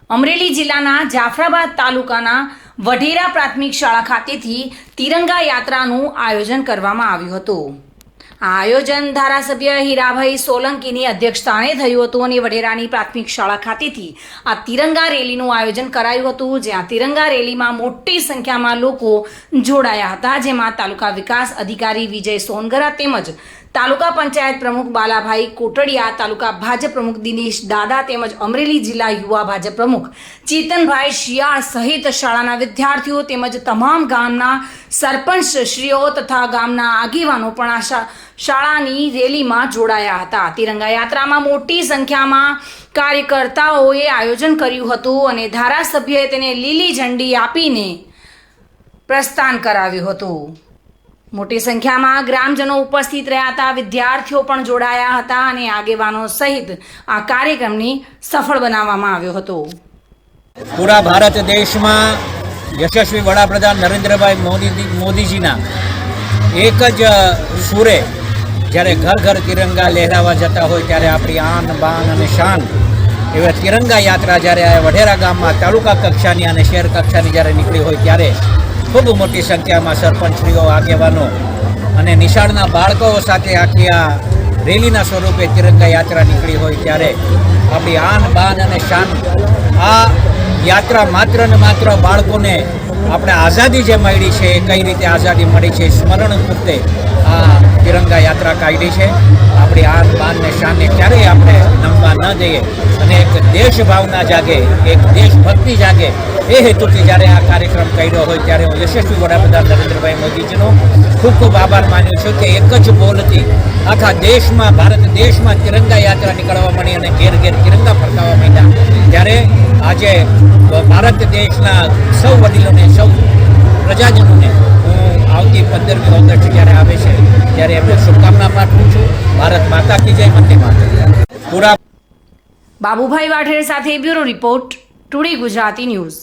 અમરેલી જિલ્લાના જાફરાબાદ તાલુકાના વઢેરા પ્રાથમિક શાળા ખાતેથી તિરંગા યાત્રાનું આયોજન કરવામાં આવ્યું હતું। આ આયોજન ધારાસભ્ય હીરાભાઈ સોલંકીની અધ્યક્ષસ્થાને થયું હતું અને વઢેરાની પ્રાથમિક શાળા ખાતેથી આ તિરંગા રેલીનું આયોજન કરાયું હતું, જ્યાં તિરંગા રેલીમાં મોટી સંખ્યામાં લોકો જોડાયા હતા, જેમાં તાલુકા વિકાસ અધિકારી વિજય સોનગરા તેમજ તાલુકા પંચાયત પ્રમુખ બાલાભાઈ કોટડિયા, તાલુકા ભાજપ પ્રમુખ દિનેશ દાદા તેમજ અમરેલી જિલ્લા યુવા ભાજપ પ્રમુખ ચેતનભાઈ શિયાળ સહિત શાળાના વિદ્યાર્થીઓ તેમજ તમામ ગામના સરપંચશ્રીઓ તથા ગામના આગેવાનો પણ આ શાળાની રેલીમાં જોડાયા હતા। તિરંગા યાત્રામાં મોટી સંખ્યામાં કાર્યકર્તાઓએ આયોજન કર્યું હતું અને ધારાસભ્યએ તેને લીલી ઝંડી આપીને પ્રસ્થાન કરાવ્યું હતું। મોટી સંખ્યામાં ગ્રામજનો ઉપસ્થિત રહ્યા હતા, વિદ્યાર્થીઓ પણ જોડાયા હતા અને આગેવાનો સહિત આ કાર્યક્રમની સફળ બનાવવામાં આવ્યો હતો। પૂરા ભારત દેશમાં યશસ્વી વડાપ્રધાન નરેન્દ્રભાઈ મોદીજીના એક જ સૂરે જ્યારે ઘર ઘર તિરંગા લહેરાવા જતા હોય ત્યારે આપણી આન બાન અને શાન એવા તિરંગા યાત્રા જ્યારે વઢેરા ગામમાં તાલુકા કક્ષાની અને શહેર કક્ષાની જ્યારે નીકળી હોય ત્યારે ખૂબ મોટી સંખ્યામાં સરપંચશ્રીઓ, આગેવાનો અને નિશાળના બાળકો સાથે આખી આ રેલીના સ્વરૂપે તિરંગા યાત્રા નીકળી હોય ત્યારે આપણી આન બાન અને શાન આ યાત્રા માત્ર ને માત્ર બાળકોને આપણે આઝાદી જે મળી છે, કઈ રીતે આઝાદી મળી છે સ્મરણ પૂરતે આ તિરંગા યાત્રા કાઢી છે। આપણી આન બાન ને શાનને ક્યારેય આપણે નમવા ન જઈએ અને એક દેશ ભાવના જાગે, એક દેશભક્તિ જાગે એ હેતુથી જ્યારે આ કાર્યક્રમ કર્યો હોય ત્યારે હું યશસ્વી વડાપ્રધાન નરેન્દ્રભાઈ મોદીજીનો ખૂબ ખૂબ આભાર માન્યો છું કે એક જ બોલથી આખા દેશમાં, ભારત દેશમાં તિરંગા યાત્રા નીકળવા મળી અને ઘેર ઘેર તિરંગા ફરકાવવા માંડ્યા। ત્યારે આજે ભારત દેશના સૌ વડીલોને, સૌ પ્રજાજનોને હું આવતી 15મી ઓગસ્ટ જ્યારે આવે છે ત્યારે એમને શુભકામના પાઠવું છું। ભારત માતા કી જય, વંદે માતરમ। પૂરા બાબુભાઈ વાઢેર સાથે bureau report, today Gujarati news.